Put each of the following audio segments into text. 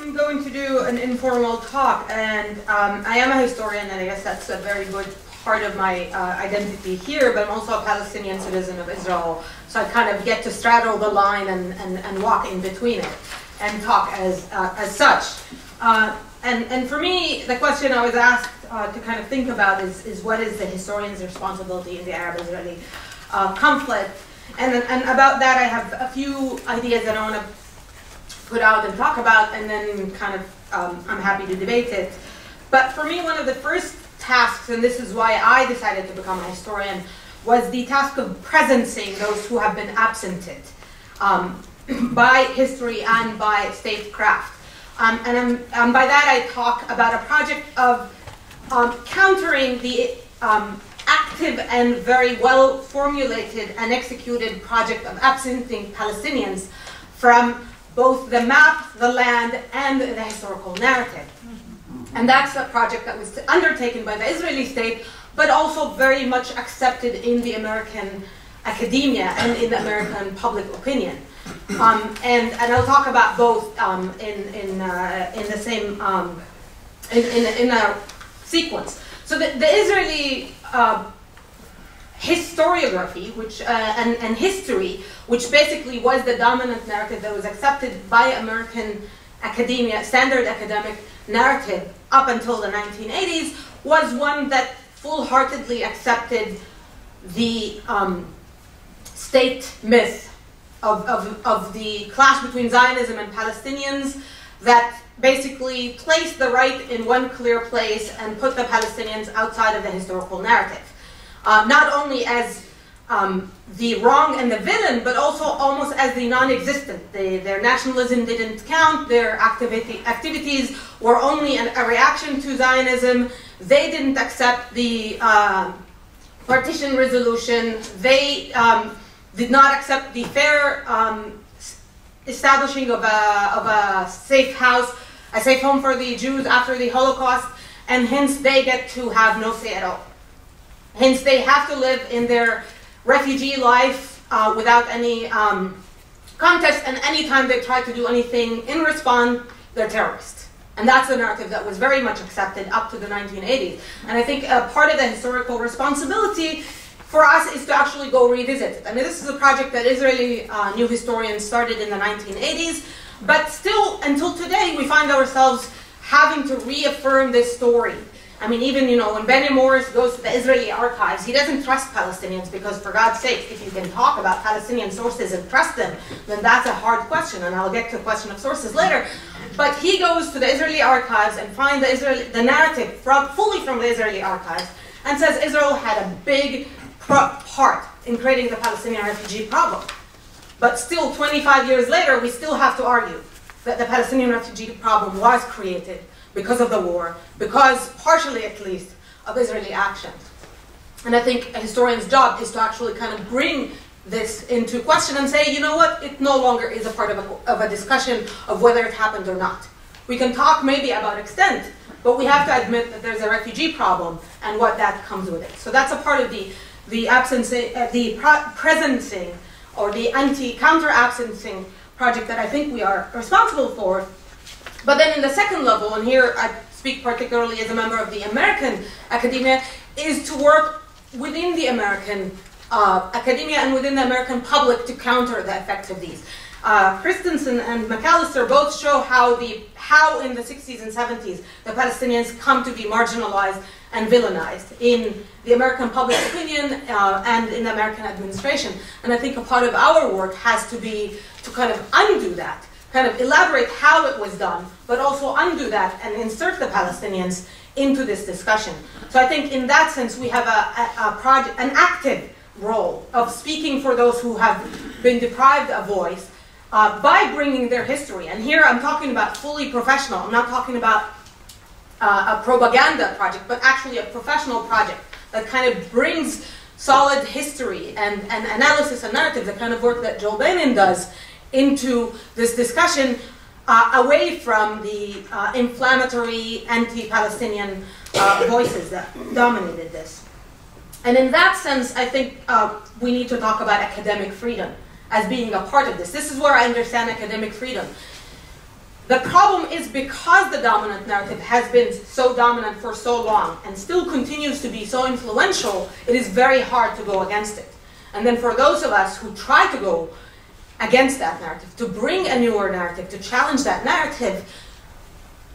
I'm going to do an informal talk, and I am a historian, and I guess that's a very good part of my identity here, but I'm also a Palestinian citizen of Israel, so I kind of get to straddle the line and walk in between it and talk as such. And for me, the question I was asked to kind of think about is what is the historian's responsibility in the Arab-Israeli conflict? And about that, I have a few ideas that I want to put out and talk about, and then kind of I'm happy to debate it. But for me, one of the first tasks, and this is why I decided to become a historian, was the task of presencing those who have been absented by history and by statecraft. And by that I talk about a project of countering the active and very well formulated and executed project of absenting Palestinians from both the map, the land, and the historical narrative. And that's a project that was undertaken by the Israeli state, but also very much accepted in the American academia and in the American public opinion. And I'll talk about both in the same in a sequence. So the Israeli historiography, which and history, which basically was the dominant narrative that was accepted by American academia, standard academic narrative up until the 1980s, was one that full-heartedly accepted the state myth of the clash between Zionism and Palestinians, that basically placed the right in one clear place and put the Palestinians outside of the historical narrative. Not only as the wrong and the villain, but also almost as the non-existent. Their nationalism didn't count, their activities were only a reaction to Zionism. They didn't accept the partition resolution. They did not accept the fair establishing of a safe house, a safe home for the Jews after the Holocaust, and hence they get to have no say at all. Hence they have to live in their refugee life without any contest, and anytime they try to do anything in response, they're terrorists. And that's a narrative that was very much accepted up to the 1980s. And I think part of the historical responsibility for us is to actually go revisit it. I mean, this is a project that Israeli new historians started in the 1980s, but still, until today, we find ourselves having to reaffirm this story. I mean, even, you know, when Benny Morris goes to the Israeli archives, he doesn't trust Palestinians because, for God's sake, if you can talk about Palestinian sources and trust them, then that's a hard question, and I'll get to the question of sources later. But he goes to the Israeli archives and finds the narrative fully from the Israeli archives, and says Israel had a big part in creating the Palestinian refugee problem. But still, 25 years later, we still have to argue that the Palestinian refugee problem was created because of the war, because, partially at least, of Israeli actions. And I think a historian's job is to actually kind of bring this into question and say, you know what, it no longer is a part of a discussion of whether it happened or not. We can talk maybe about extent, but we have to admit that there's a refugee problem and what that comes with it. So that's a part of the presencing, or the counter-absencing project that I think we are responsible for. But then in the second level, and here I speak particularly as a member of the American academia, is to work within the American academia and within the American public to counter the effects of these. Christensen and McAllister both show how in the 60s and 70s the Palestinians come to be marginalized and villainized in the American public opinion and in the American administration. And I think a part of our work has to be to kind of undo that, kind of elaborate how it was done, but also undo that and insert the Palestinians into this discussion. So I think in that sense we have an active role of speaking for those who have been deprived a voice by bringing their history. And here I'm talking about fully professional. I'm not talking about a propaganda project, but actually a professional project that kind of brings solid history and analysis and narrative, the kind of work that Joel Benin does, into this discussion, away from the inflammatory anti-Palestinian voices that dominated this. And in that sense, I think we need to talk about academic freedom as being a part of this. This is where I understand academic freedom. The problem is because the dominant narrative has been so dominant for so long and still continues to be so influential, it is very hard to go against it. And then for those of us who try to go against that narrative, to bring a newer narrative, to challenge that narrative,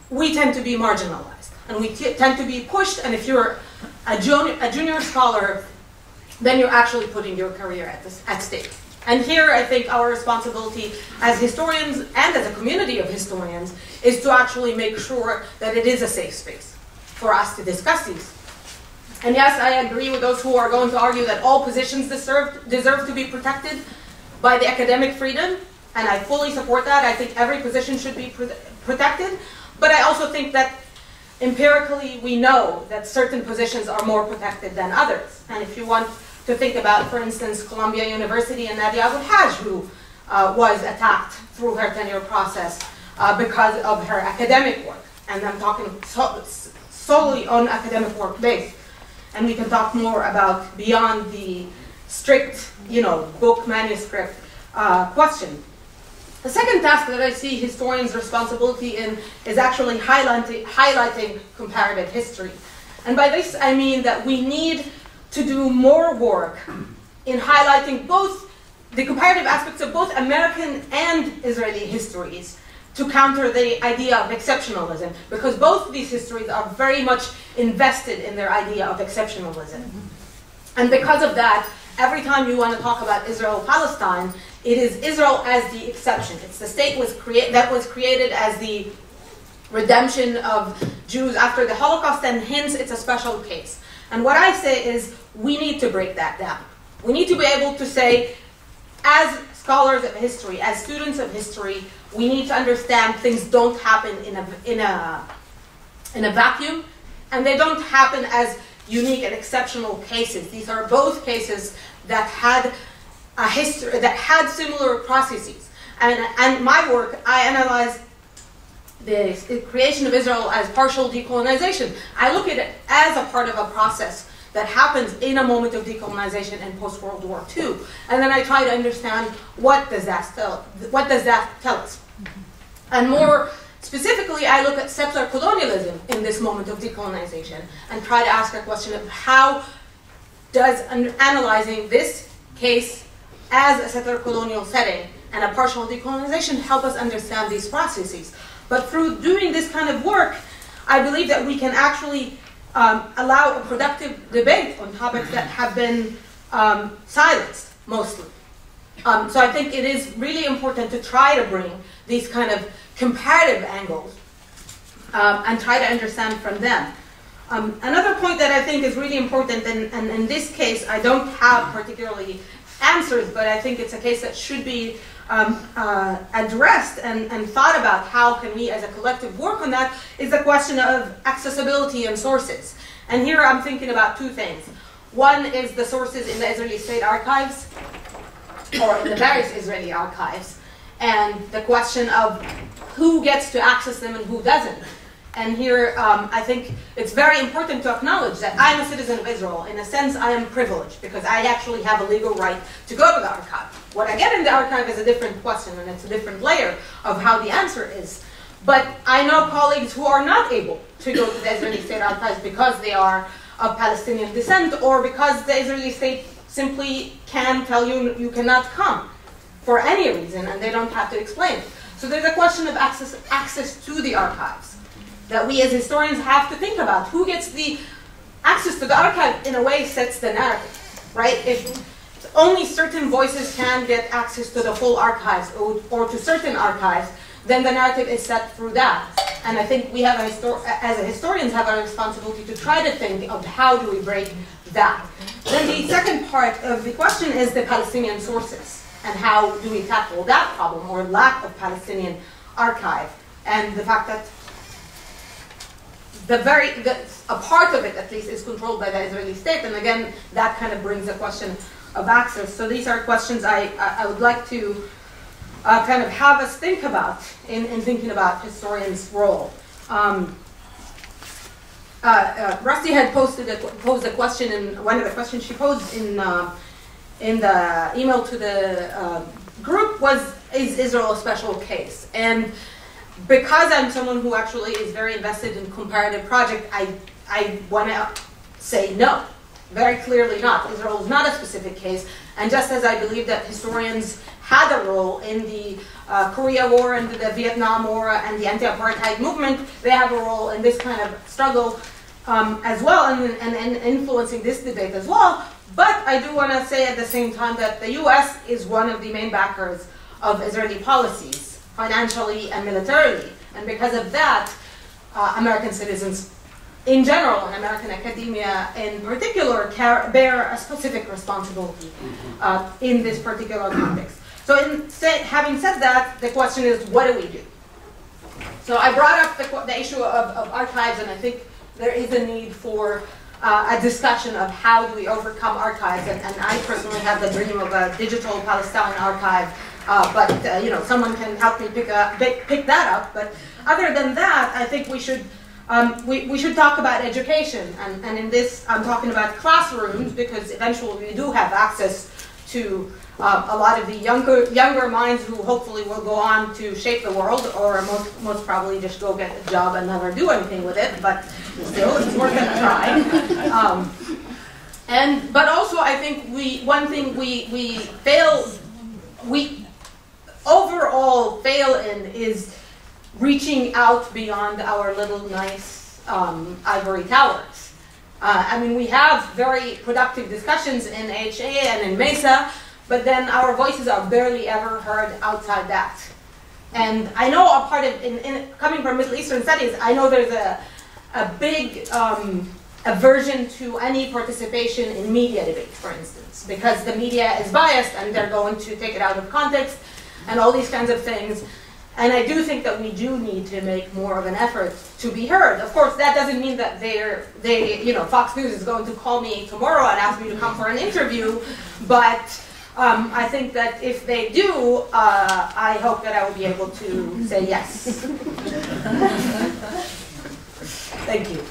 we tend to be marginalized. And we tend to be pushed, and if you're a junior scholar, then you're actually putting your career at stake. And here, I think our responsibility as historians and as a community of historians is to actually make sure that it is a safe space for us to discuss these. And yes, I agree with those who are going to argue that all positions deserve to be protected by the academic freedom, and I fully support that. I think every position should be protected, but I also think that empirically we know that certain positions are more protected than others. And if you want to think about, for instance, Columbia University and Nadia Abu-Haj, who was attacked through her tenure process because of her academic work. And I'm talking solely on academic work based. And we can talk more about beyond the strict, book manuscript question. The second task that I see historians' responsibility in is actually highlighting comparative history. And by this I mean that we need to do more work in highlighting both the comparative aspects of both American and Israeli histories to counter the idea of exceptionalism, because both of these histories are very much invested in their idea of exceptionalism. And because of that, every time you want to talk about Israel-Palestine, it is Israel as the exception. It's the state that was created as the redemption of Jews after the Holocaust, and hence it's a special case. And what I say is we need to break that down. We need to be able to say, as scholars of history, as students of history, we need to understand things don't happen in a vacuum, and they don't happen as unique and exceptional cases. These are both cases that had a history, that had similar processes. And my work, I analyze the creation of Israel as partial decolonization. I look at it as a part of a process that happens in a moment of decolonization in post-World War II. And then I try to understand what does that tell us. And more specifically, I look at settler colonialism in this moment of decolonization and try to ask a question of how does analyzing this case as a settler colonial setting and a partial decolonization help us understand these processes. But through doing this kind of work, I believe that we can actually allow a productive debate on topics that have been silenced, mostly. So I think it is really important to try to bring these kind of comparative angles and try to understand from them. Another point that I think is really important, and in this case I don't have particularly answers, but I think it's a case that should be addressed and thought about how can we as a collective work on that, is the question of accessibility and sources. And here I'm thinking about two things. One is the sources in the Israeli state archives, or in the various Israeli archives, and the question of who gets to access them and who doesn't. And here I think it's very important to acknowledge that I'm a citizen of Israel. In a sense, I am privileged because I actually have a legal right to go to the archive. What I get in the archive is a different question, and it's a different layer of how the answer is. But I know colleagues who are not able to go to the Israeli state archives because they are of Palestinian descent, or because the Israeli state simply can tell you you cannot come for any reason, and they don't have to explain it. So there's a question of access to the archives that we as historians have to think about. Who gets the access to the archive, in a way, sets the narrative, right? If only certain voices can get access to the full archives or to certain archives, then the narrative is set through that. And I think we have, as historians, have a responsibility to try to think of how do we break that. Then the second part of the question is the Palestinian sources, and how do we tackle that problem, or lack of Palestinian archive, and the fact that a part of it, at least, is controlled by the Israeli state, and again, that kind of brings a question of access. So these are questions I would like to kind of have us think about in thinking about historians' role. Rusty had posed a question, and one of the questions she posed in the email to the group was, is Israel a special case? And because I'm someone who actually is very invested in comparative project, I want to say no, very clearly not. Israel is not a specific case, and just as I believe that historians had a role in the Korea War and the Vietnam War and the anti-apartheid movement, they have a role in this kind of struggle as well, and influencing this debate as well. But I do want to say at the same time that the US is one of the main backers of Israeli policies, financially and militarily. And because of that, American citizens in general and American academia in particular bear a specific responsibility in this particular context. So having said that, the question is, what do we do? So I brought up the issue of archives, and I think there is a need for a discussion of how do we overcome archives, and I personally have the dream of a digital Palestine archive, but you know, someone can help me pick that up. But other than that, I think we should talk about education, and in this I'm talking about classrooms, because eventually we do have access to a lot of the younger minds who hopefully will go on to shape the world, or most probably just go get a job and never do anything with it, but still, it's worth a try. But also I think one thing we overall fail in is reaching out beyond our little nice ivory towers. I mean, we have very productive discussions in AHA and in MESA, but then our voices are barely ever heard outside that. And I know a part of, coming from Middle Eastern studies, I know there's a big aversion to any participation in media debates, for instance, because the media is biased and they're going to take it out of context and all these kinds of things. And I do think that we do need to make more of an effort to be heard. Of course, that doesn't mean that Fox News is going to call me tomorrow and ask me to come for an interview, but I think that if they do, I hope that I will be able to say yes. Thank you.